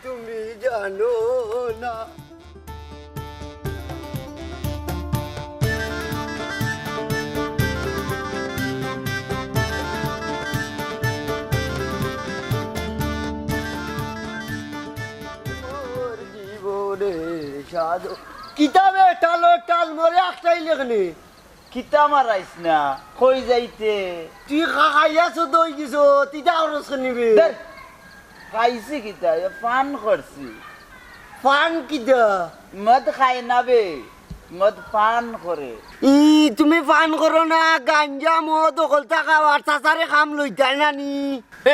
তুমি জানো না জীবনে সাধু কিতাবে টালো টাল মরে একটাই লেখনি কিতা মারাইস না কই যাইতে তুই খাইয়াছো দই গেছো তিতা খরচ নিবি খাইছি কিতা পান করছি পান কিতা মদ খাই না বে মদ পান করে তুমি পান করো না গাঞ্জা মদ কলতা খাওয়ার চাচারে খাম লইতাই নানি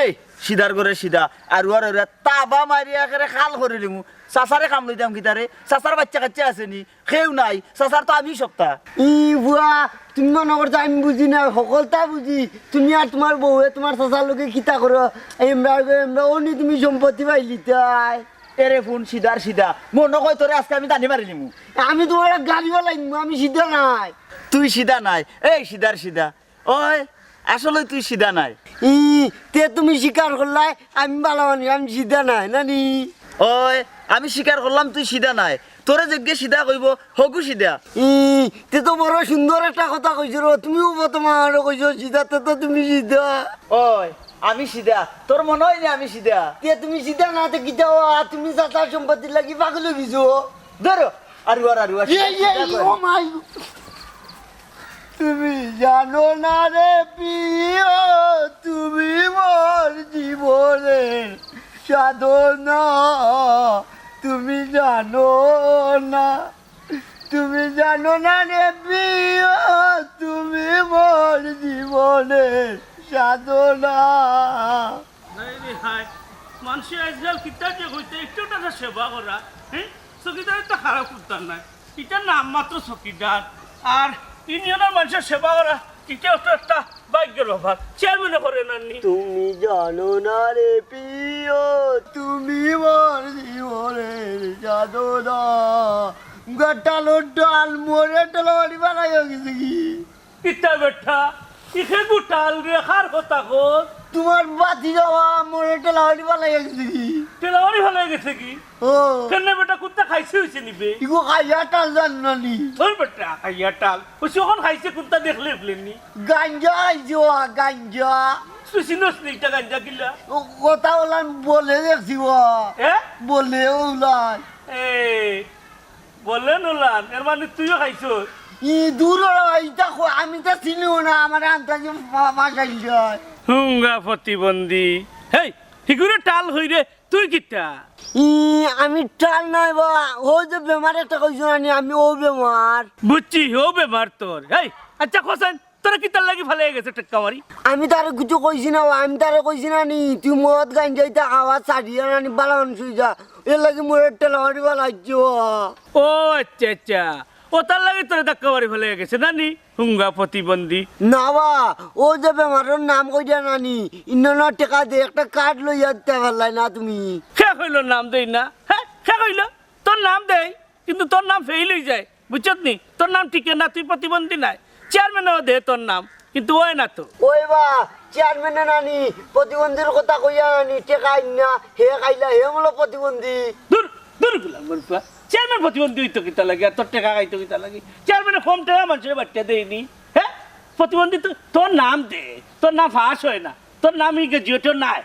এই সিধার করে সিধা আর ওরা তাবা মারিয়া করে খাল করে লিমু চাচারে কাম লইতাম কিতারে চাচার বাচ্চা কাচ্চা আছে নি কেউ নাই চাচার তো আমি সপ্তা বুয়া তুমি মনে করছো আমি বুঝি না সকলটা বুঝি তুমি আর তোমার বউয়ে তোমার চাচার লোকে খিতা করো এমরা অনি তুমি সম্পত্তি পাইলি তাই এরে ফোন সিধার সিধা মনে কয় তোরে আজকে আমি টানি মারি লিমু আমি তোমার গাড়িও লাগবো আমি সিদ্ধা নাই তুই সিধা নাই এই সিধার সিধা ওই আসলে তুই সিধা নাই তে তুমি স্বীকার করলাই আমি ভালো মানি আমি সিদ্ধা নাই নানি ওই আমি স্বীকার করলাম তুই সিধা নাই তোরে যোগ্যে সিধা কইব হগু সিধা তে তো বড় সুন্দর একটা কথা কইছো র তুমিও তোমার কইছো সিধা তে তো তুমি সিধা ওই আমি সিধা তোর মনে হয় না আমি সিধা তে তুমি সিধা না তে কি যাও তুমি চাচার সম্পত্তি লাগি পাগল হইছো ধরো আরু ও মাই তুমি জানো না রে প্রিয় তুমি মোর জীবনের সাধনা তুমি জানো না রে প্রিয় তুমি মোর জীবনের সাধনা মানুষের আজকাল কিতাব যে হইতে একটু টাকা সেবা করা হ্যাঁ চকিদার তো খারাপ করতাম না এটার নাম মাত্র চকিদার আর ইউনিয়নের মানুষের সেবা করা এটাও তো একটা ভাগ্যের ব্যাপার চেয়ারম্যানে করে নানি তুমি জানো না রে প্রিয় তুমি মোর জীবনের সাধনা গটালো ডাল মোরে ডাল বানাই গেছে কি কিতা বেটা ইখে গুটাল রেখার কথা কর তোমার বাতি যাওয়া মোরে ডাল বানাই গেছে কি তেলাওয়ারি ভালো গেছে কি ও কেন বেটা কুত্তা খাইছে হইছে নিবে ইগো খাইয়া টাল জানি তোর বেটা খাইয়া টাল ওই যখন খাইছে কুত্তা দেখলে ফেলেনি গাঞ্জা আইছো গাঞ্জা সুসিনস নিটা গাঞ্জা কিলা ও কথা ওলান বলে দেখছি হ্যাঁ বলে ওলান এই বললেন ওলান এর মানে তুইও খাইছ দূর ইটা আমি তো চিনিও না আমার আন্তাজে মাসাইল যায় হুঙ্গা প্রতিবন্ধী হেই হিগুরে টাল হই রে তুই কিতা আমি টাল নাই বা ও যে বেমার একটা কইছো না আমি ও বেমার বুঝছি ও বেমার তোর এই আচ্ছা কোসান তোরা কিতার লাগি ভালো গেছে টেক্কা মারি আমি তার কিছু কইছি না আমি তারে কইছি না নি তুই মদ গান যাইতে আওয়াজ ছাড়িয়ে না নি বালা মানুষ যা এর লাগে মোর টেলা মারি বালাইছো ও আচ্ছা আচ্ছা ও তার লাগে তোর ধাক্কা মারি ভালো গেছে নানি হুঙ্গা প্রতিবন্ধী না বা ও যে বেমারের নাম কইয়া নানি ইন্ন টাকা দে একটা কার্ড লইয়া দিতে পারলাই না তুমি খে কইল নাম দেই না হ্যাঁ খে কইল তোর নাম দেই কিন্তু তোর নাম ফেল হয়ে যায় বুঝছত নি তোর নাম ঠিক না তুই প্রতিবন্ধী নাই চেয়ারম্যানও দে তোর নাম কিন্তু ওই না তো ওই বা চেয়ারম্যানে নানি প্রতিবন্ধীর কথা কইয়া নানি টেকা আইন না হে খাইলা হে হলো প্রতিবন্ধী দূর দূর গুলাম বলবা চেয়ারম্যান প্রতিবন্ধী হইতো কিতা লাগে আর তোর টাকা খাইতো কিতা লাগে চেয়ারম্যানে কম টাকা মানুষের বাচ্চা দেয়নি হ্যাঁ প্রতিবন্ধী তো তোর নাম দে তোর নাম ফাঁস হয় না তোর নাম গ্রাজুয়েটর নাই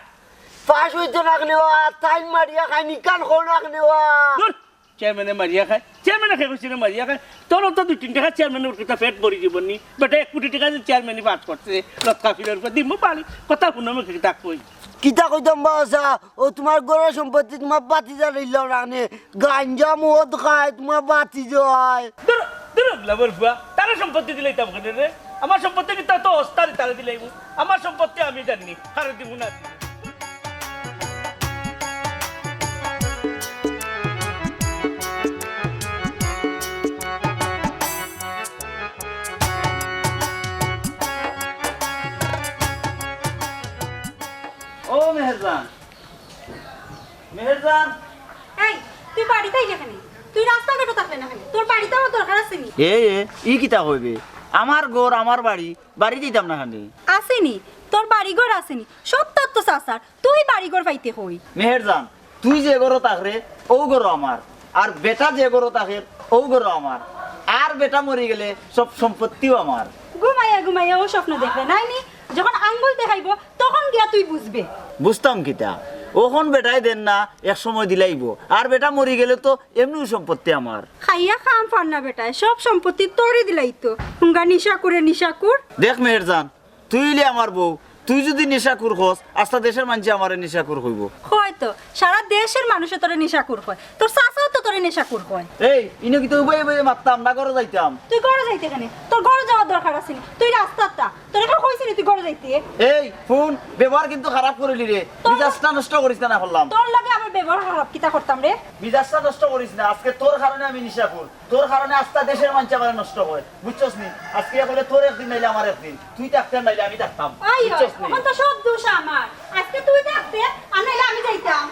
পাশ হইতো না নেওয়া টাইম মারিয়া খাইনি কান খোল না নেওয়া দূর চেয়ারম্যানে মারিয়া খায় চেয়ারম্যানে খাই বসে মারিয়া খায় তোরও তো 2-3 টাকা চেয়ারম্যানের কথা পেট ভরি জীবনী বেটা 1 কোটি টাকা চেয়ারম্যানই পাস করছে লটকা ফিরের উপর দিম পারি কথা শুনো আমি তাক কই কিতা কইতাম বাসা ও তোমার গড়ের সম্পত্তি তোমার বাতিজা রইল রানে গাঞ্জা মদ খায় তোমার বাতি যায় দূর দূর লাবর ফুয়া তার সম্পত্তি দিলেই তাম কেন রে আমার সম্পত্তি কি তো ওস্তাদ তারে দিলেই আমার সম্পত্তি আমি জানি আরে দিব না ও মেহেরজান মেহেরজান এই তুই বাড়িতেই যেখানে তুই রাস্তাঘাটও থাকলে না কেন তোর বাড়িতেও দরকার আছে নি ই কিতা কইবে আমার ঘর আমার বাড়ি দিতাম না খানি আসেনি তোর বাড়িঘর আসেনি সব তোর তো চাচার তুই বাড়িঘর পাইতে হই মেহেরজান তুই যে গরো তাকরে ও গরো আমার আর বেটা যে গরো তাকে ও গরো আমার আর বেটা মরে গেলে সব সম্পত্তিও আমার ঘুমাইয়া ঘুমাইয়া ও স্বপ্ন দেখবে নাই নি যখন আঙ্গুল দেখাইবো তখন গিয়া তুই বুঝবে বুঝতাম কিতা ওখন বেটাই দেন না এক সময় দিলাইব আর বেটা মরে গেলে তো এমনি সম্পত্তি আমার খাইয়া খাম পার না বেটায় সব সম্পত্তি তোরই দিলাই তো হুঙ্গা নিশা করে দেখ মেহেরজান তুই ইলে আমার বউ তুই যদি নেশাকুর হস আস্তা দেশের মানুষ আমার নেশাকুর হইব হয়তো সারা দেশের মানুষে তোরে নেশাকুর হয় তোর চাচাও তো তোরে নেশাকুর হয় এই ইনো কি তুই বই বই মারতাম না করে যাইতাম তুই ঘরে যাইতে কেনে তোর ঘরে যাওয়ার দরকার আছে নি তুই রাস্তাটা তোর এখন কইছিনি তুই ঘরে যাইতে এই ফোন ব্যবহার কিন্তু খারাপ করিলি রে মিজাজটা নষ্ট করিস না বললাম তোর লাগে আমার ব্যবহার খারাপ কিতা করতাম রে মিজাজটা নষ্ট করিস না আজকে তোর কারণে আমি নেশাকুর তোর কারণে আস্তা দেশের মানুষ আমার নষ্ট হয় বুঝছস নি আজকে বলে তোর একদিন নাইলে আমার একদিন তুই থাকতেন নাইলে আমি থাকতাম আই বুঝছস নি এখন তো সব দোষ আমার আজকে তুই থাকতে আর নাইলে আমি যাইতাম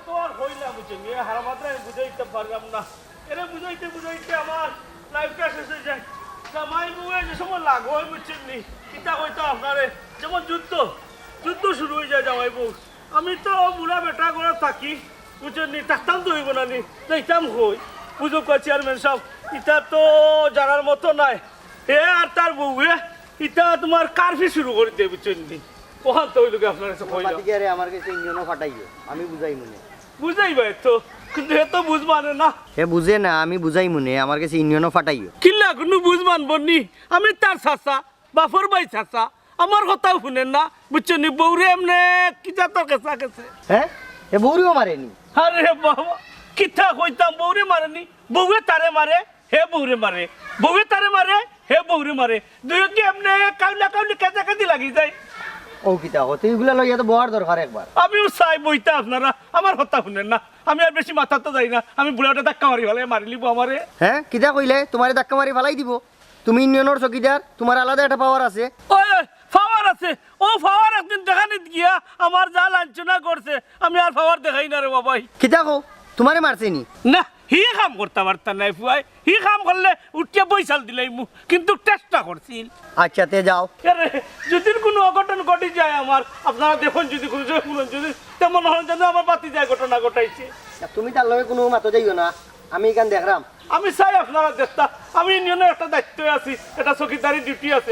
তোমার হই না বুঝে নিয়ে হারা মাত্রা বুঝাইতে পারলাম না এরে বুঝাইতে বুঝাইতে আমার লাইফটা শেষ হয়ে যায় জামাই বউয়ে যে সময় লাগ হয় বুঝছেন নি কিতা হয়তো আপনারে যেমন যুদ্ধ শুরু হয়ে যায় জামাই বউ আমি তো বুড়া বেটা করে থাকি বুঝছেন নি থাকতাম তো হইব না নি যাইতাম হই বুঝো চেয়ারম্যান সাহেব ইটা তো জানার মতো নাই এ আর তার বউয়ে ইটা তোমার কারফি শুরু করে দিয়ে বুঝছেন নি ওখান তো ওই লোকে আপনার কাছে কইলাম পাতিকারে আমার কাছে ইঞ্জিনও ফাটাইও আমি বুঝাই মনে বুঝাই ভাই তো কিন্তু এ তো বুঝ মানে না হে বুঝে না আমি বুঝাই মনে আমার কাছে ইঞ্জিনও ফাটাইও কিল্লা কোনো বুঝ মানব নি আমি তার চাচা বাপর ভাই চাচা আমার কথাও শুনেন না বুঝছো নি বউরে এমনে কিতা তোর কাছে গেছে হ্যাঁ এ বউরিও মারেনি আরে বাবা কিতা কইতাম বউরে মারেনি বউয়ে তারে মারে হে বউরে মারে বউয়ে তারে মারে হে বউরে মারে দুই কি এমনে কাউলা কাউলি কাজা কাজি লাগি যায় ও কিতা হতে এগুলা লইয়া তো বহার দরকার একবার আমিও চাই বইতা আপনারা আমার কথা শুনেন না আমি আর বেশি মাথা তো যাই না আমি বুড়াটা ধাক্কা মারি ফেলে মারি লিব আমারে হ্যাঁ কিতা কইলে তোমারে ধাক্কা মারি ফালাই দিব তুমি ইউনিয়নের চকিদার তোমার আলাদা একটা পাওয়ার আছে ওই ফাওয়ার আছে ও ফাওয়ার একদিন দেখানিত গিয়া আমার যা লাঞ্ছনা করছে আমি আর ফাওয়ার দেখাই না রে বাবাই কিতা কো তোমারে মারছেনি না হি কাম করতে পারতাম নাই ফুয়াই হি কাম করলে উঠিয়ে বৈশাল দিলাই মু কিন্তু চেষ্টা করছিল আচ্ছা তে যাও আরে যদি কোনো অঘটন ঘটে যায় আমার আপনারা দেখুন যদি কোনো যদি তেমন হন যেন আমার বাতি যায় ঘটনা ঘটাইছে তুমি তার লগে কোনো মাতো যাইও না আমি এখান দেখলাম আমি চাই আপনারা দেখতা আমি ইউনিয়নের একটা দায়িত্ব আছি এটা চকিদারি ডিউটি আছে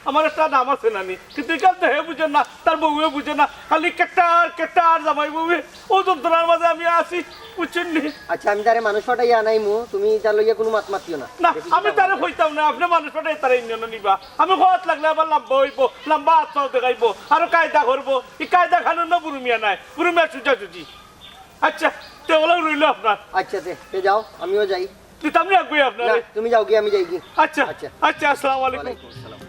আমার একটা নাম আছে নানি কিন্তু এখান হে বুঝে না তার বউয়ে বুঝে না খালি কেটার জামাই বউয়ে ও যন্ত্রণার মাঝে আমি আছি বুঝছেন নি আচ্ছা আমি তারে মানুষ ফাটাইয়া নাই মু তুমি তার লইয়া কোনো মাত মাতিও না না আমি তারে কইতাম না আপনি মানুষ পাঠাই তারা ইউনিয়ন নিবা আমি হওয়াত লাগলে আবার লম্বা হইব লম্বা আত্মাও দেখাইব আরো কায়দা করবো এই কায়দা খানোর না বুরুমিয়া নাই বুরুমিয়া চুচি আচ্ছা তো ওগুলো রইল আপনার আচ্ছা তে যাও আমিও যাই দিতাম না আগুই আপনার না তুমি যাও কি আমি যাই কি আচ্ছা আচ্ছা। আচ্ছা আসসালামু আলাইকুম ওয়ালাইকুম আসসালাম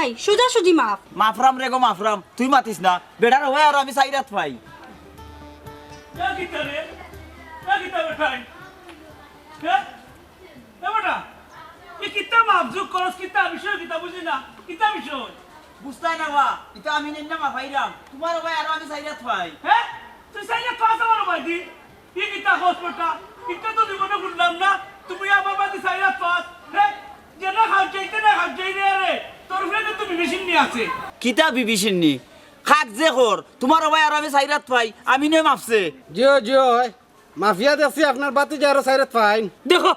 নাই সোজা সুজি মাফ। মাফরাম রে গো মাফরাম, তুই মাতিস না বেটার হয় আর আমি সাইরাত পাই। এ কিতা রে এ কিতা বেটাই হ্যাঁ এ বেটা এ কিতা মাপজুক করস কিতা বিষয় কিতা বুঝি না কিতা বিষয় বুঝতাই না বা এটা আমি নিন্না মাফাইরাম, তোমার হয় আর আমি সাইরাত পাই। হ্যাঁ তুই সাইয়া পাস আমার বাদি এ কিতা হস বেটা কিতা তো জীবনে শুনলাম না তুমি আমার বাদি সাইয়া পাস হ্যাঁ যেন খাও চাইতে না খাও চাই রে তোর ফ্রেন্ড তুমি মেশিন নিয়ে আছে কিতা বিবিসিননি খাক যে খর, তোমার হয় আর আমি সাইরাত পাই, আমি নয় মাফছে। জিও জিও মাফিয়া দেখছি আপনার বাতি যারো সাইরাত ফাইন। দেখো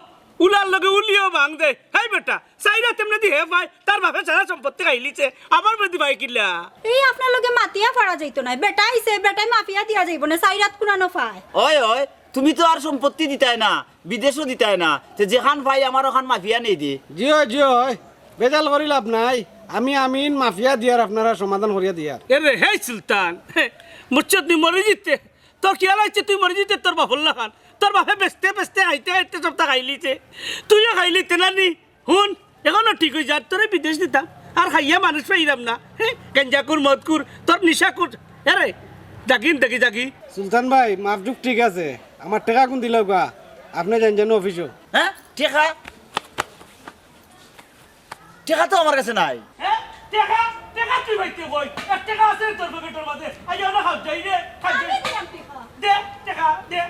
উলার লগে উলিও ভাঙ দে হাই বেটা সাইরা তেমনে দি হে ভাই তার বাপে সারা সম্পত্তি খাইলিছে আমার বেদি ভাই কিলা এই আপনার লগে মাতিয়া ফাড়া যাইতো না, বেটা আইছে বেটাই মাফিয়া দিয়া যাইব না, সাইরাত কুনানো ফায়। ওই ওই তুমি তো আর সম্পত্তি দিতাই না, বিদেশও দিতাই না, তো যেখান ভাই আমার ওখান মাফিয়া নেই দি। জিও জিও বেজাল করি লাভ নাই, আমি আমিন মাফিয়া দিয়ার আপনারা সমাধান করিয়া দিয়ার। এরে হে সুলতান মুচ্ছত নি মরে জিতে তোর কি আলাইছে তুই মরে জিতে তোর বাপ হল্লা খান তোর বাপে বেচতে বেচতে আইতে আইতে সপ্তাহ খাইলিছে তুইও খাইলিতে না নি হুন এখনো ঠিক হয়ে যা তোরে বিদেশ দিতাম আর খাইয়া মানুষ পাইলাম না হ্যাঁ গেঞ্জাকুর মদকুর তোর নিশাকুর এরে জাগিন দেখি জাগি সুলতান ভাই মাফজুক ঠিক আছে, আমার টাকা কোন দিল গা আপনি জান জানো অফিসও। হ্যাঁ টেকা টেকা তো আমার কাছে নাই। হ্যাঁ টেকা টেকা তুই ভাইতে কই এক টাকা আছে তোর পকেটের মধ্যে আইয়া না খাও যাই রে খাই যাই দে টাকা দে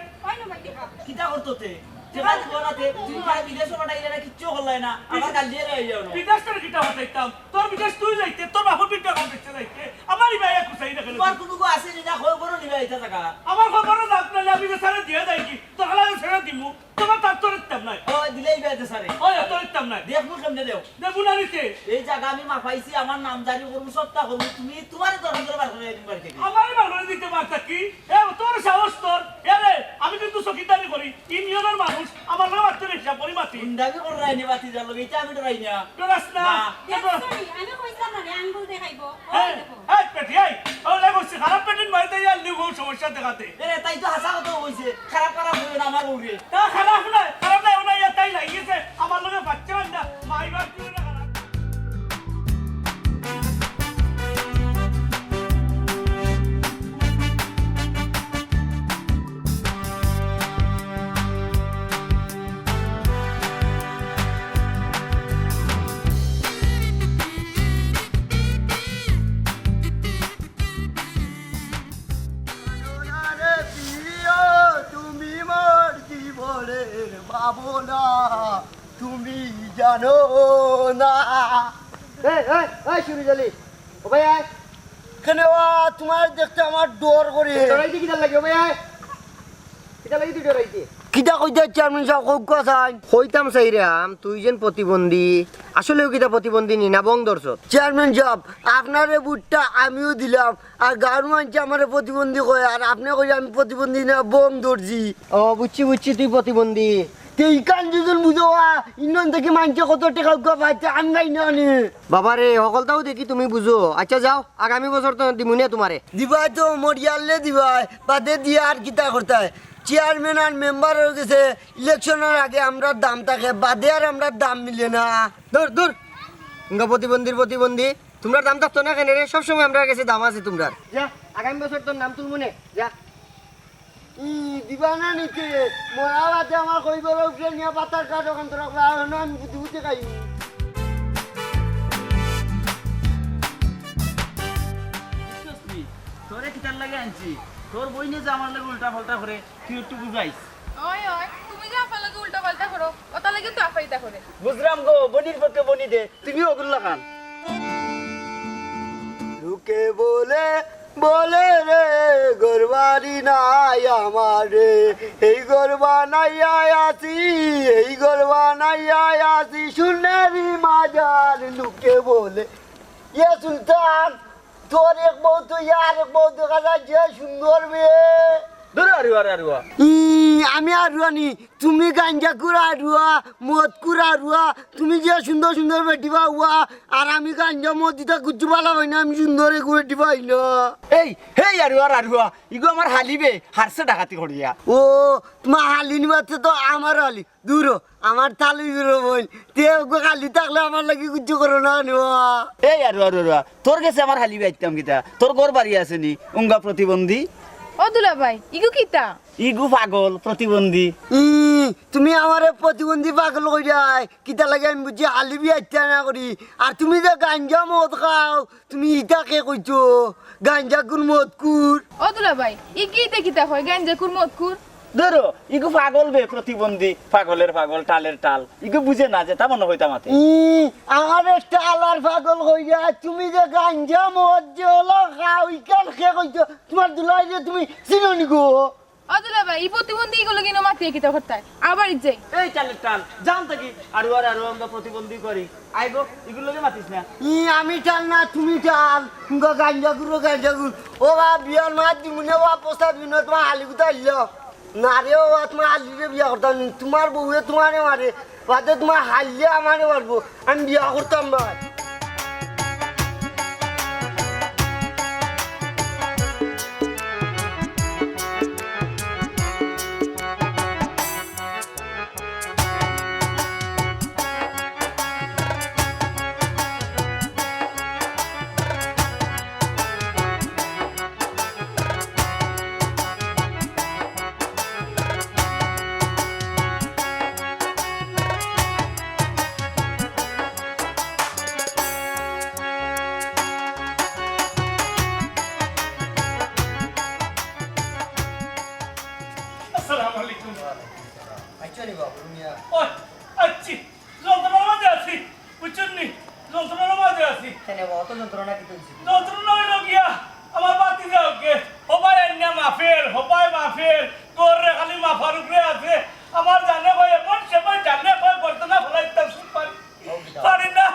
কিতা করতো তে টেকা দিব না তে তুই খাই বিদেশও পাঠাইলে না কিচ্ছু করলাই না, আমার কাল দিয়ে রয়ে যাও না। বিদেশ তোর কিটা হতাইতাম তোর বিদেশ তুই যাইতে তোর বাপর বিটা কাম বেচতে যাইতে আমারই ভাইয়া কুসাই না তোমার কোনো গো আছে যে যা খবর করো নিবে এটা জায়গা। আমার খবরও লাগ না আমি সারা দিয়ে যাই কি তোর হালা ছেড়ে দিমু তোমার তার তোর ইত্তাম নাই ওই দিলেই বেতে সারে ওই তোর ইত্তাম নাই দেখবো কেমনে দেও দেবু না নিতে এই জায়গা আমি মাফাইছি, আমার নাম জারি করবো সত্তা করবো, তুমি তোমার দরকার করে বার করে দিন বাড়ি থেকে। আমারই ভালো দিতে পারতা কি এ তোর সাহস তোর এরে আমি কিন্তু চকিদারি করি ইউনিয়নের মানুষ আমার নাম আত্ম হিসাব করি মাতি ইন্দাবি করে রাইনি বাতি যার লগে এটা আমি তো রাই না। তোরাস না আমি কইতাম না আঙ্গুল দেখাইবো এই এই পেটি এই ওলে বসে খারাপ পেটিন মাইতে যাই লিগো সমস্যা দেখাতে এরে তাই তো হাসা কথা হইছে, খারাপ খারাপ হইবে না আমার উড়ে। তা খারাপ না ওনা তাই লাগিয়েছে আমার লগে বাচ্চা না মাইবার তুই না খারাপ আরে প্রিয়, তুমি মোর জীবনের ভাবনা, তুমি জানো না। এই শুরু জালি ও ভাই আয় কেন তোমার দেখতে আমার ডর করে ডরাইতে কিটা লাগে ভাই আয় কিটা লাগি তুই ডরাইতে কিটা কইতে চেয়ারম্যান সাহেব কইকা চাই হইতাম চাইরাম তুই যেন প্রতিবন্ধী আসলেও কিটা প্রতিবন্ধী নি না বং দর্শক চেয়ারম্যান সাহেব আপনারে বুটটা আমিও দিলাম আর গাঁর মানুষ আমার প্রতিবন্ধী কয় আর আপনি কই আমি প্রতিবন্ধী না বং দর্জি ও বুঝছি বুঝছি তুই প্রতিবন্ধী এইখান দুজন বুঝোয়া ইন্ডন থেকে মানছে কত টাকা পাইছে আমি নাই না নি বাবারে সকলটাও দেখি তুমি বুঝো আচ্ছা যাও আগামী বছর তো দিমুনে তোমারে দিবাই তো মরিয়ালে দিবাই বাদে দিয়ে আর কিতা করতে হয় চেয়ারম্যান আর মেম্বার হয়ে গেছে ইলেকশনের আগে আমরা দাম থাকে বাদে আর আমরা দাম মিলে না দূর দূর ইঙ্গা প্রতিবন্ধী তোমরা দাম থাকতো না কেন রে সবসময় আমরা কাছে দাম আছে তোমরা যা আগামী বছর তোর নাম তুলমুনে যা দিবা না নিতে মরা বাদে আমার কইবার উপরে নিয়ে পাতার কাঠ ওখান তোরা আমি বুঝতে বুঝতে খাই তোরে কিতার লাগে আনছি, তোর বই নিয়ে যে আমার লাগে উল্টা পাল্টা করে তুই একটু বুঝাইস। ওই ওই তুমি যে আফা লাগে উল্টা পাল্টা করো ওটা লাগে তো আফাইতা করে বুঝলাম গো, বনির পক্ষে বনি দে, তুমি ওগুল্লা খান। লোকে বলে বলে রে গরবারি নাই আমারে এই গরবা নাই আসি এই গরবা নাই আসি শুনেরি মাজার লোকে বলে ইয়ে সুলতান তোর এক বউ তো ইয়ার এক বউ দেখা যায় যে সুন্দর মেয়ে দূর আরে আরে আরে ই আমি আরুয়া নি তুমি গাঞ্জা কুড়া আরুয়া মদ কুড়া আরুয়া তুমি যে সুন্দর সুন্দর বেটি পাওয়া আর আমি গাঞ্জা মদ দিতে কুচু পালা হয় না আমি সুন্দর একু বেটি পাই না এই হেই আরুয়া ইগো আমার হালিবে হারছে ডাকাতি করিয়া ও তোমার হালি নিবাতে তো আমার হালি দূর আমার তালি দূর বল তে খালি থাকলে আমার লাগি কুচু করো না নেওয়া এই আরুয়া তোর কাছে আমার হালিবে আইতাম কিতা তোর ঘর বাড়ি আছে নি উঙ্গা প্রতিবন্ধী ও দুলাভাই ইগু কিতা ইগু পাগল প্রতিবন্ধী তুমি আমার প্রতিবন্ধী পাগল কই যায় কিতা লাগে আমি বুঝি হালিবি আইতা না করি আর তুমি যে গাঞ্জা মদ খাও তুমি ইটা কে কইছো গাঞ্জা কুর মদ কুর ও দুলাভাই ই কিতা কিতা হয় গাঞ্জাকুর মদকুর ধরো ইগু পাগল বে প্রতিবন্ধী পাগলের পাগল টালের টাল ইগু বুঝে না যে তা মনে হইতাম মাতে আমার একটা আলার পাগল হই যায় তুমি যে গাঞ্জা মদ যে হলো খাও ইকাল কে কইছো তোমার দুলাই যে তুমি চিনো গো ও দুলাভাই ই প্রতিবন্ধী এগুলো কিনো মাতিয়ে কিতা করতায় আবার যাই এই টালের টাল জান থাকি আরুয়া আমরা প্রতিবন্ধী করি আইগো ইগুলোকে মাতিস না আমি টাল না তুমি টাল গাঞ্জা গুর ও বা বিয়ার মা দিমুনে ও পোস্তা দিন তোমার হালি গুতা আইলো না রে ও তোমার হালিরে বিয়া করতাম তোমার বউয়ে তোমারে মারে বাদে তোমার হালিয়ে আমারে মারবো আমি বিয়া করতাম না আসসালামু আলাইকুম আচ্ছা নি বাবু মিয়া ওই আচ্ছি যন্ত্রণার মাঝে আছি বুঝছেন নি যন্ত্রণার মাঝে আছি কেন বাবা অত যন্ত্রণা কি হইছে যন্ত্রণা হইল গিয়া আমার বাতি যাওকে হবাই এন্যা মাফের তোরে খালি মাফার উপরে আছে আমার জানে কয় এমন সেবাই জানে কয় বর্তনা ফলাইতাম পারি না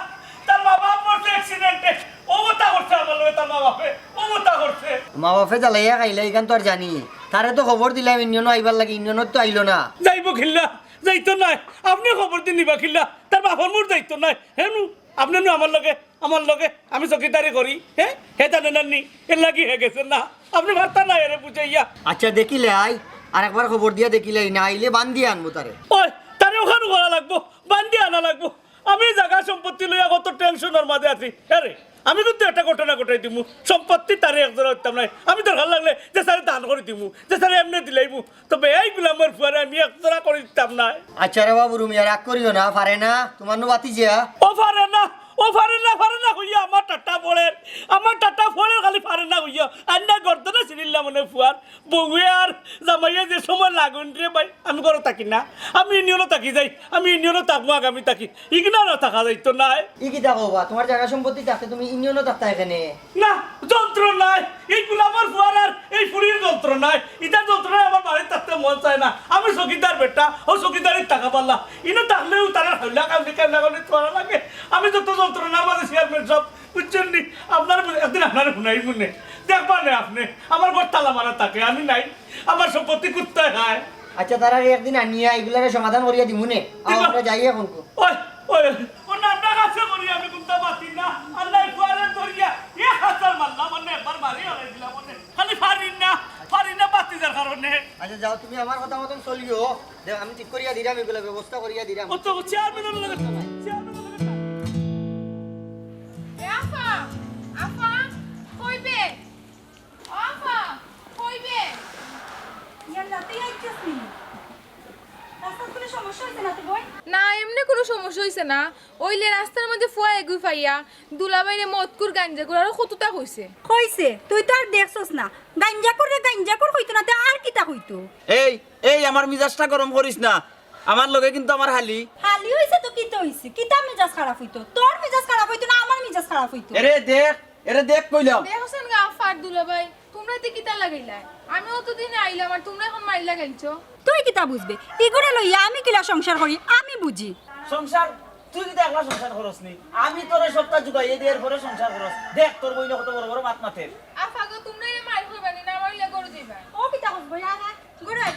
তার মা বাপ মরছে অ্যাক্সিডেন্টে অবতা করছে আমার লগে তার মা বাপে অবতা করছে মা বাপে জ্বালাইয়া খাইলে এখান তো আর জানি তারে তো খবর দিলাম ইন্ডিয়ানও আইবার লাগে ইন্ডিয়ানত তো আইলো না যাইব খিল্লা যাইতো নাই আপনি খবর দিন নিবা খিল্লা তার বাপর মোর যাইতো নাই হেনু আপনি আমার লগে আমি চকিদারি করি হ্যাঁ হে জানেন নি এর লাগি হে গেছেন না আপনি ভাবতা নাই এরে বুঝাইয়া আচ্ছা দেখিলে আই আর একবার খবর দিয়া দেখিলে না আইলে বান্ধিয়ে আনবো তারে ওই তারে ওখানে করা লাগবো বান্ধি আনা লাগবো আমি জায়গা সম্পত্তি লইয়া কত টেনশনের মাঝে আছি হ্যাঁ রে আমি কিন্তু একটা ঘটনা ঘটাই দিমু সম্পত্তি তারে একজোড়া হইতাম নাই আমি তোর ভাল লাগলে যে স্যারে দান করে দিমু যে স্যারে এমনি দিলাইমু তবে এইগুলো আমার ফুয়ারে আমি একজোড়া করে দিতাম নাই আচ্ছা রে বাবু রুমিয়া রাগ করিও না পারে না তোমার নো বাতি যা ও পারে না হইয়া আমার টাটা ফলের খালি পারে না হইয়া আন্না করতে না চিনিল্লা মনে ফুয়ার বউয়ে আর জামাইয়া যে সময় লাগুন রে ভাই আমি ঘরে থাকি না আমি ইউনিয়নও থাকি যাই আমি ইউনিয়নও থাকবো আগামী থাকি ইগনা না থাকা যাইতো নাই ই কি দেখো বা তোমার জায়গা সম্পত্তি থাকতে তুমি ইন্ডিয়ানও থাকতা এখানে না যন্ত্র নাই এইগুলো আমার ফুয়ার আর এই ফুরির যন্ত্র নাই ইটার যন্ত্র আমার বাড়ির থাকতে মন চায় না আমি চকিদার বেটা ও চকিদারির টাকা পারলাম ইনো থাকলেও তারা হইলা কামলা করে তোরা লাগে আমি যত যন্ত্রণার মাঝে চেয়ারম্যান সব বুঝছেন নি আপনার একদিন আপনার শুনাই মনে দেখবা না আপনি আমার ঘর তালা মারা থাকে আমি নাই আমার সম্পত্তি কুত্তায় খায় আচ্ছা তারা একদিন আনিয়া এগুলারে সমাধান করিয়া দিমুনে আমরা যাই এখন ওই ও নামটা কাছে করি আমি কুত্তা পাতি না আল্লাহ ফুয়ারে ধরিয়া এ হাজার মারলাম মানে একবার মারি হলাই দিলাম মানে খালি পারি না বাতি যার কারণে আচ্ছা যাও তুমি আমার কথা মতন চলিও দেখ আমি ঠিক করিয়া দিলাম এগুলা ব্যবস্থা করিয়া দিলাম ও তো চেয়ারম্যানের লাগে এ আফা কইবে আফা কইবে ইয়ার রাতে আইতাছি রাস্তার কোনো সমস্যা হইছে না তো বই না এমনি কোনো সমস্যা হইছে না ওইলে রাস্তার মধ্যে ফুয়া এগুই ফাইয়া দুলাভাইরে মদকুর গাঞ্জাকুর আর কতটা কইছে কইছে তুই তো আর দেখছস না গাঞ্জাকুর হইতো না তে আর কিতা হইতো এই আমার মিজাজটা গরম করিস না আমার লগে কিন্তু আমার হালি হালি হইছে তো কিতা হইছে কিতা মেজাজ খারাপ হইতো তোর মেজাজ খারাপ হইতো না আমার মেজাজ খারাপ হইতো এরে দেখ কইলাম দেখছেন গা আফার দুলাভাই তোমরা তো কিতা লাগাইলা আমি অতদিনে আইলাম আর তোমরা এখন মাইল লাগাইছো তুই কিতা বুঝবে ইগুরে লইয়া আমি কিলা সংসার করি আমি বুঝি সংসার তুই কি একলা সংসার করস নি আমি তোরে সপ্তাহ যুগাই এই এর পরে সংসার করস দেখ তোর বইনা কত বড় বড় মাত মাথের আফা গো তোমরা মাইল হইবানি না মাইল লাগো যাইবা ও কিতা বুঝবো না গড়াই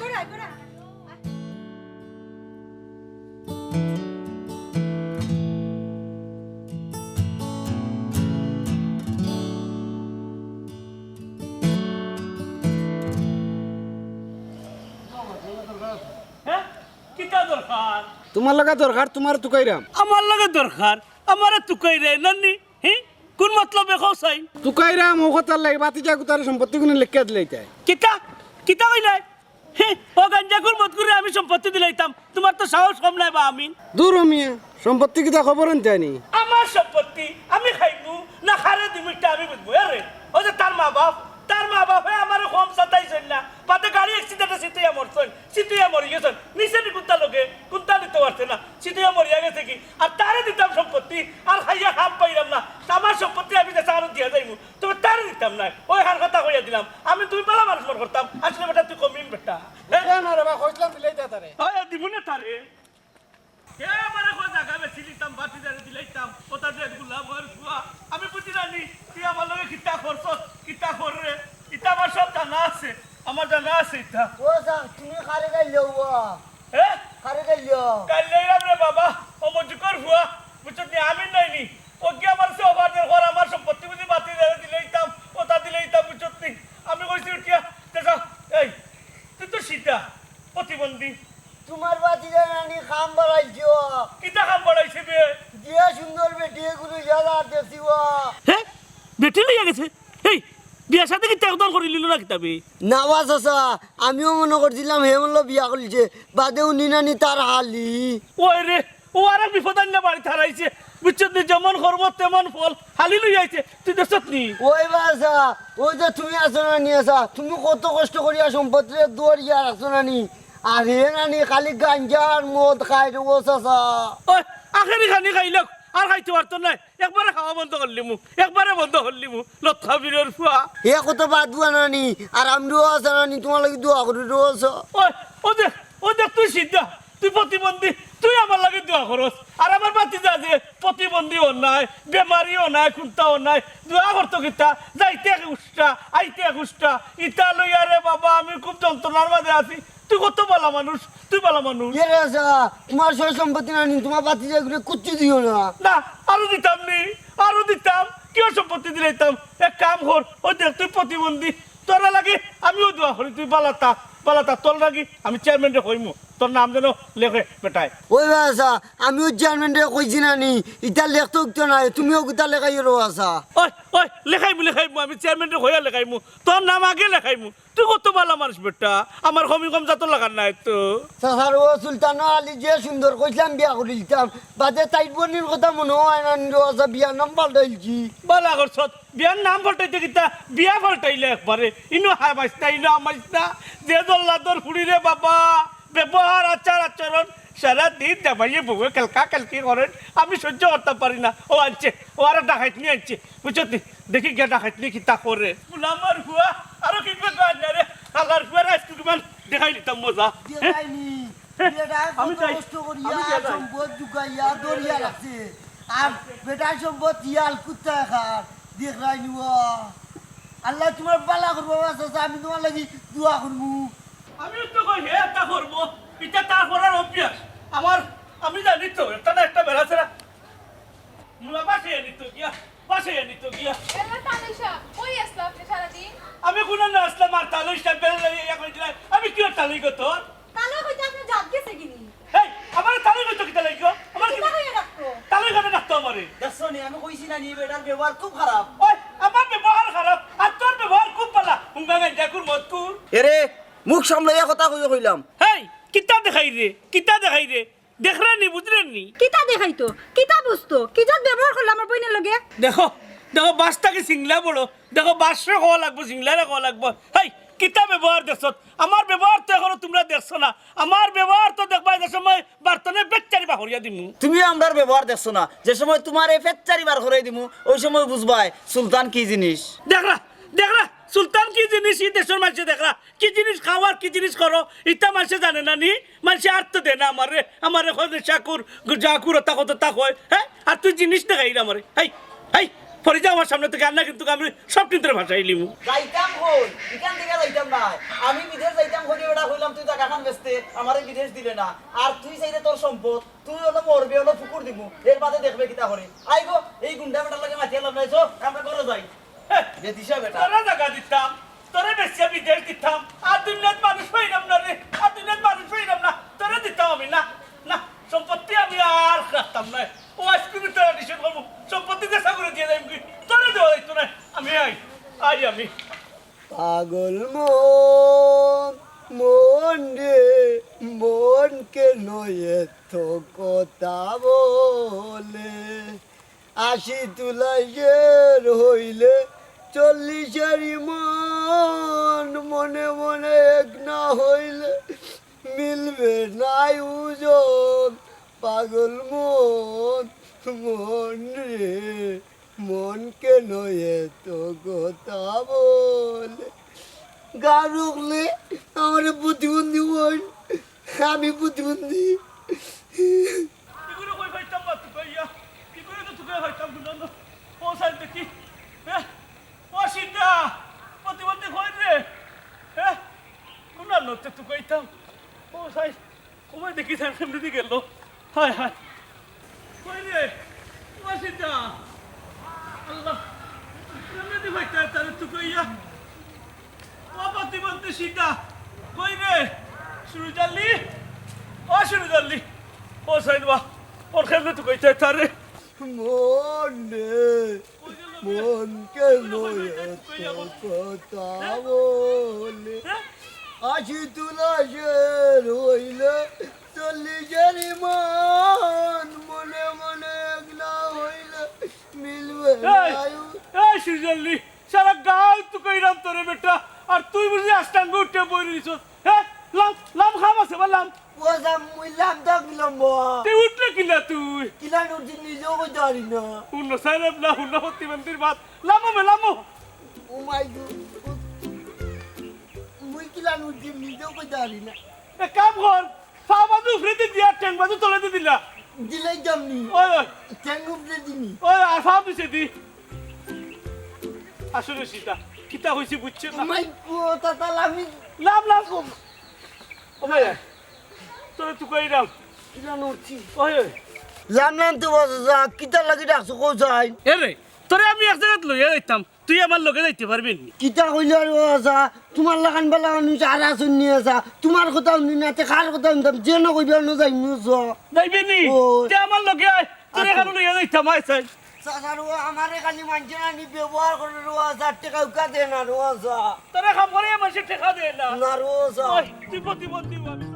দরকার তোমার লাগা দরকার তোমার তুকাইরাম আমার লাগে দরকার আমারে তুকাই রে নানি কোন মতলবে কইছাই তুকাইরাম ও কথার লাগে বাতিজা কুতার সম্পত্তি কোনে লেখা দিলাইতে কিতা কিতা কইলাই ও গাঞ্জাকুর মত করে আমি সম্পত্তি দিলাইতাম তোমার তো সাহস কম নাই বা আমিন দূর মিয়া সম্পত্তি কিতা খবর আনতানি আমার সম্পত্তি আমি খাইবো না খারে দিমিটা আমি বুঝবো আরে ও যে তার মা বাপ আমার কম সাতাইছেন না পাতে গাড়ি অ্যাক্সিডেন্টে সিটিয়া মরছেন সিটিয়া মরি গেছেন নিচে নি কুত্তা লোকে কুত্তা নিতে পারছে না সিটিয়া মরিয়া গেছে কি আর তারে দিতাম সম্পত্তি আর খাইয়া খাম পাইলাম না আমার সম্পত্তি আমি দেশে আরো দিয়া যাইবো তবে তারে দিতাম না ওই হার কথা কইয়া দিলাম আমি দুই বেলা মানুষ মর করতাম আসলে বেটা তুই কমিন বেটা না রে বা কইলাম দিলাইতে তারে হয় দিবনে তারে কে আমারে কই জায়গা বেশি দিতাম বাতি দাঁড়ে দিলাইতাম ওটা দিয়ে গুলাম আর ফুয়া আমি বুঝি জানি তুই আমার লগে কিতা করছস কিতা করে ইতা আমার সব জানা আছে আমার জানা আছে ইতা ও স্যার তুমি খারে গাইলো হ্যাঁ খারে গাইলো কাল লইলাম রে বাবা ও মজুকর ফুয়া বুঝছ নি আমি নাইনি ও কি আমার সে ওভার ঘর আমার সম্পত্তি বুঝি বাতি দাঁড়ে দিলাইতাম ওটা দিলাইতাম বুঝছ নি আমি কইছি উঠিয়া দেখো এই তুই তো সীতা প্রতিবন্ধী তোমার বাতিজা নানি খাম বাড়াইছো কিতা কাম বড়াইছে বে দিয়া সুন্দর বেটিয়ে গুলো জায়গা দেখিব হ্যাঁ বেটি লইয়া গেছে এই বিয়ার সাথে কি ত্যাগদান করে নিল না কিতাবে নামাজ আসা আমিও মনে করছিলাম হে বললো বিয়া করছে বাদেও নিনানি তার হালি ওই রে ও আর এক বিপদ আনলে বাড়ি থারাইছে বুঝছত নি যেমন কর্ম তেমন ফল হালি লই আইছে তুই দেখছত নি ওই বাসা ওই যে তুমি আসো না নি আসা তুমি কত কষ্ট করিয়া সম্পত্তি দৌড়িয়া আসো না নি আর হে নানি খালি গাঞ্জার মদ খাই দেবো চাষা ওই আখেরি খানি খাইল আর খাইতে পারতো না একবারে খাওয়া বন্ধ করলি মু একবারে বন্ধ করলি মু লতা বীরের ফুয়া হে কত বাদ দুয়া নানি আর আমরাও আসা নানি তোমার লাগি দোয়া করি রোজ ওই ও দেখ তুই সিদ্ধা তুই প্রতিবন্ধী তুই আমার লাগে দোয়া করস আর আমার বাতি যা যে প্রতিবন্ধীও নাই বেমারিও নাই খুন্তাও নাই দোয়া করতো কিতা যাইতে গুষ্টা আইতে গুষ্টা ইটা লইয়া রে বাবা আমি খুব যন্ত্রণার মাঝে আছি তুই কত বলা মানুষ তুই বলা মানুষ এ রে আসা তোমার সয় সম্পত্তি নানি তোমার বাতি যাগুলো কুচ্ছি দিও না না আরো দিতাম নি আরো দিতাম কেউ সম্পত্তি দিলাইতাম এক কাম কর ওই দেখ তুই প্রতিবন্ধী তোরা লাগে আমিও দোয়া করি তুই বালাতা তোর লাগি আমি চেয়ারম্যানরে কইমু তোর নাম যেন লেখে বেটায় ওই বাসা আমিও চেয়ারম্যানরে কইছি নানি ইটা লেখতে উঠতো নাই তুমিও কিতা লেখাই রো আসা ওই লেখাইমু আমি চেয়ারম্যানরে হইয়া লেখাইমু তোর নাম আগে লেখাইমু তুই কত ভালো মানুষ বেটা আমার কমি কম যাতো লাগার নাই তো চাচার ও সুলতান আলী যে সুন্দর কইছিলাম বিয়া করে দিতাম বাদে তাই বোনের কথা মনে হয় না রো আসা বিয়ার নাম পাল্টাইছি বালা করছ বিয়ার নাম পাল্টাইতে কিতা বিয়া পাল্টাইলে একবারে ইনো হাই মাইস্তা ইনো আমাইস্তা যে দল্লাদর ফুড়ি রে বাবা ব্যবহার আচরণ সারা দিন জামাইয়ে বউয়ে কেলকি করেন আমি সহ্য করতে পারি না ও আনছে ও আর ডাকাইতনি আনছে বুঝছি দেখি গে ডাকাইতনি কিতা করে আমার হুয়া আরো কি করবে রে আল্লাহর হুয়ার আজকে কিমান দেখাই দিতাম মজা আমি যাই। কষ্ট করিয়া সম্পদ জুগাইয়া দরিয়া রাখছে আর বেটার সম্পদ ইয়াল কুত্তা খার দেখাই নিব আল্লাহ তোমার পালা করবো চাচা আমি তোমার লাগি দোয়া করবো আমি তো কই হে একটা করবো এটা তার করার অভ্যাস আমার আমি জানি তো একটা না একটা বেলা ছাড়া মুলা বাসে নিত গিয়া এলা তালিশা কই আসলা আপনি সারাদিন আমি কোন না আসলাম আর তালুই সাহেব বেলা ইয়া করে দিলাই আমি কি তালুই গো তোর তাহলে হইতে আপনি জাত গেছে কিনি হেই আমার তালুই গো তো কি তালুই গো আমার কি কিতা হইয়া রাখতো তালুই গো ডাকতো আমারে দেখছো নি আমি কইছি না নি বেটার ব্যবহার খুব খারাপ ওই আমার ব্যবহার খারাপ আর তোর ব্যবহার খুব ভালো হুঙ্গা গাঞ্জা কুর মত কুর এরে মুখ সামলাইয়া কথা কইলাম হেই কিতা দেখাই রে দেখরে নি বুঝলেন নি কিতা দেখাইতো কিতা বুঝতো কি জাত ব্যবহার করলো আমার বইনের লগে দেখো বাসটাকে সিংলা বড় দেখো বাসরে খাওয়া লাগবো সিংলারে খাওয়া লাগবো হাই কিতা ব্যবহার দেখছো আমার ব্যবহার তো এখনো তোমরা দেখছো না আমার ব্যবহার তো দেখবা যে সময় বার্তনে বেচারি বাহরিয়া দিমু তুমি আমরার ব্যবহার দেখছো না যে সময় তোমার এই ফেচ্চারি বার করে দিমু ওই সময় বুঝবাই সুলতান কি জিনিস দেখরা সুলতান কি জিনিস এই দেশের মানুষে দেখরা কি জিনিস খাওয়ার কি জিনিস করো ইটা মানুষে জানে না নি মানুষে আর তো দে না আমারে খোঁজে চাকুর জাকুর তা কত তা কয় হ্যাঁ আর তুই জিনিস দেখাই না আমারে হাই পরে যা আমার সামনে থেকে আন্না কিন্তু আমি সব কিন্তু ভাষাই লিমু যাইতাম হই এখান থেকে যাইতাম না আমি বিদেশ যাইতাম হই বেটা কইলাম তুই টাকা খান বেচতে আমারে বিদেশ দিলে না আর তুই চাইলে তোর সম্পদ তুই হলো মরবে হলো ফুকুর দিমু এর বাদে দেখবে কিতা করে আইগো এই গুন্ডা বেটার লাগে মাটিয়ে লাভ নাইছো আমরা করে যাই যে দিশা বেটা তোরা জায়গা দিতাম তোরা বেশি বিদেশ দিতাম আর দুনিয়ার মানুষ পাইলাম না রে আর দুনিয়ার মানুষ পাইলাম না তোরা দিতাম আমি না পারতাম না ও আইসক্রিমের ট্রাডিশন করবো সম্পত্তি দেখা করে দিয়ে যাই তোরে দেওয়া যাইতো না আমি আমি পাগল মন মন রে মন কেন এত কথা বলে 80 তুলাইয়ের হইলে 40 মন মনে মনে এক না হইলে মিলবে নাই ওজন পাগল মন মন রে মন কেন এত কথা বলে গান রুখলে আমার প্রতিবন্ধী বোন আমি প্রতিবন্ধী এগুলো কই হইতাম না তুই কইয়া কি করে তো তুই হইতাম গুলো ও সাইড দেখি হ্যাঁ ও সিদ্ধা প্রতিবন্ধী কই রে হ্যাঁ কোনা নতে তুই কইতাম ও সাইড ওই দেখি সামনে দিকে গেল হায় হায় কই রে ও সিদ্ধা আল্লাহ সামনে দিকে হইতা তারে তুই কইয়া ও প্রতিবন্ধী সিদ্ধা কই রে শুরু জানলি ও শুরু জানলি ও সাইড বা ওর খেলতে তুই কইতে তারে মন রে মন কেন এত কথা বলে 80 তুলাইয়ের হইলে 40 মন মনে মনে এক না হইলে মিলবে এই সুজল্লি সারা গাঁও তুই কইরাম তোরে বেটা আর তুই বুঝি আষ্টাঙ্গ উঠে বই রইছ হ্যাঁ লাম খাম আছে বা লাম ওজা মুইলাম ডাকলাম তুই উঠলে কিলা তুই কিলা নুটি নিজেও কইতে পারি না উন্ন সাইরাব না উন্ন প্রতিবন্ধীর বাদ লামো ও মাই গড মুই কিলা নুটি নিজেও কইতে পারি না এ কাম কর ফা বাজু ফ্রিতে দিয়া ট্যাং বাজু তোলাতে দিলা দিলাই জামনি ওই টেঙ্গুপলে দিনি ওই আর ফা দিছে দি আসলে সীতা কিতা হইছে বুঝছে ও না মাই গড তাতাল আমি লাম ও ভাই তোরে তুই কইরাম কিলা নুটি ওই লামলাম তো বাজা কিতা লাগি ডাকছো কোথায় এরে তোরে আমি এক জায়গায় লইয়া যাইতাম তুই আমার লগে যাইতে পারবি নি কিতা কইলে আর বাজা তোমার লাগান বেলা নিছে আর শুনি আসা তোমার কথা শুনি না তে কার কথা শুনতাম যে ন কইবে ন যাই নুছো যাইবি নি ও। তুই আমার লগে আয় তোরে কেন লইয়া যাইতাম আইসাই সাসার ও আমারে খালি মানছে না নি ব্যবহার করে রোজা টাকা উকা দে না রোজা তোরে কাম করে মাসে টাকা দে না না রোজা ওই তুই প্রতিবন্ধী আমি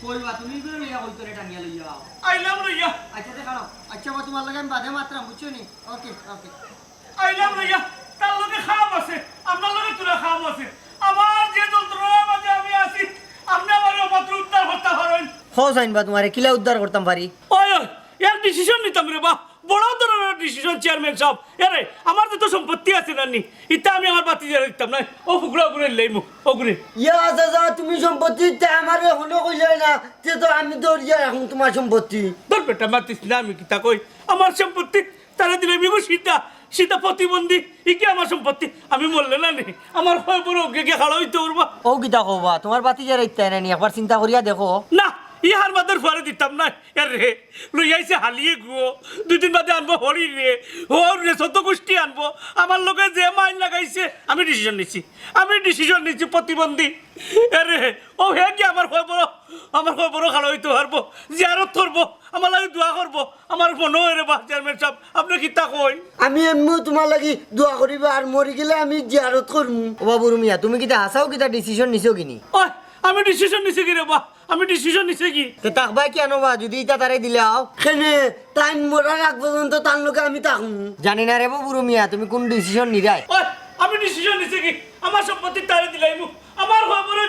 কইবা তুমি করে লইয়া কই তোরে টানিয়া লইয়া যাও আইলাম লইয়া আচ্ছা দেখাও আচ্ছা বা তোমার লাগে আমি বাদে মাত্রাম বুঝছো নি ওকে ওকে আইলাম লইয়া তার লগে খাম আছে আপনার লগে তোরা খাম আছে আমার যে যন্ত্রণার মাঝে আমি আছি আপনি আমার মাত্র উদ্ধার করতে পারেন হো জানবা তোমারে কিলা উদ্ধার করতাম পারি ওই এক ডিসিশন নিতাম রে বা বড় ধরনের ডিসিশন চেয়ারম্যান সাহেব এরে আমার তো সম্পত্তি আছে না নি ইটা আমি আমার বাতি দিয়ে দিতাম না ও ফুকরা করে লইমু ওগুরে ইয়া দাদা তুমি সম্পত্তি তে আমারে হলো কইলে না তে তো আমি দৌড়িয়া এখন তোমার সম্পত্তি তোর বেটা মাতিস না আমি কিতা কই আমার সম্পত্তি তারা দিলে বিগো সীতা প্রতিবন্ধী ইকে আমার সম্পত্তি আমি বললে না নি আমার হয় বড় ওকে কে খাড়া হইতে পারবা ও কিতা কবা তোমার বাতি যারা ইত্যাই না নি একবার চিন্তা করিয়া দেখো না ইহার মাদের ফরে দিতাম না রে লই আইছে হালিয়ে গুয়ো 2 দিন বাদে আনবো হরি রে ওর রে সত গোষ্ঠী আনবো আমার লোকে যে মাইন লাগাইছে আমি ডিসিশন নিছি প্রতিবন্ধী রে ও হে কি আমার হয় বড় খাড়া হইতে পারবো জিয়ারত করবো আমার লাগে দোয়া করবো আমার মনে হয় রে বা চেয়ারম্যান সাহেব আপনি কি তা কই আমি এমনি তোমার লাগি দোয়া করিবা আর মরি গেলে আমি জিয়ারত করমু ও বাবু রুমিয়া তুমি কিতা হাসাও কিতা ডিসিশন নিছো কিনি ওই আমি ডিসিশন নিছি কি রে বা আমি ডিসিশন নিছি কি তে তাকবাই কি আনোবা যদি ইটা তারে দিলাও খেনে তাই মরার আগ পর্যন্ত তার লোকে আমি থাকুম জানি না রে বাবু রুমিয়া তুমি কোন ডিসিশন নিরাই ওই আমি ডিসিশন নিছি কি আমার সম্পত্তি তারে দিলাইমু আমার হয় বড়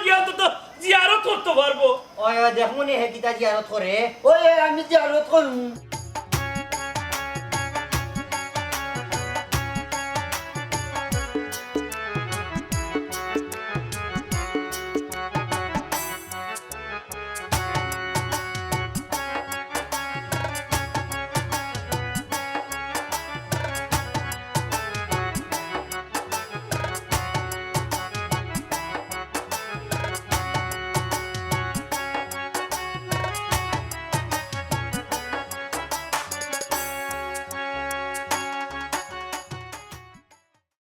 জিয়ারত করতে পারবো ওই দেখমুনি হে কিতা জিয়ারত করে ওই আমি জিয়ারত করমু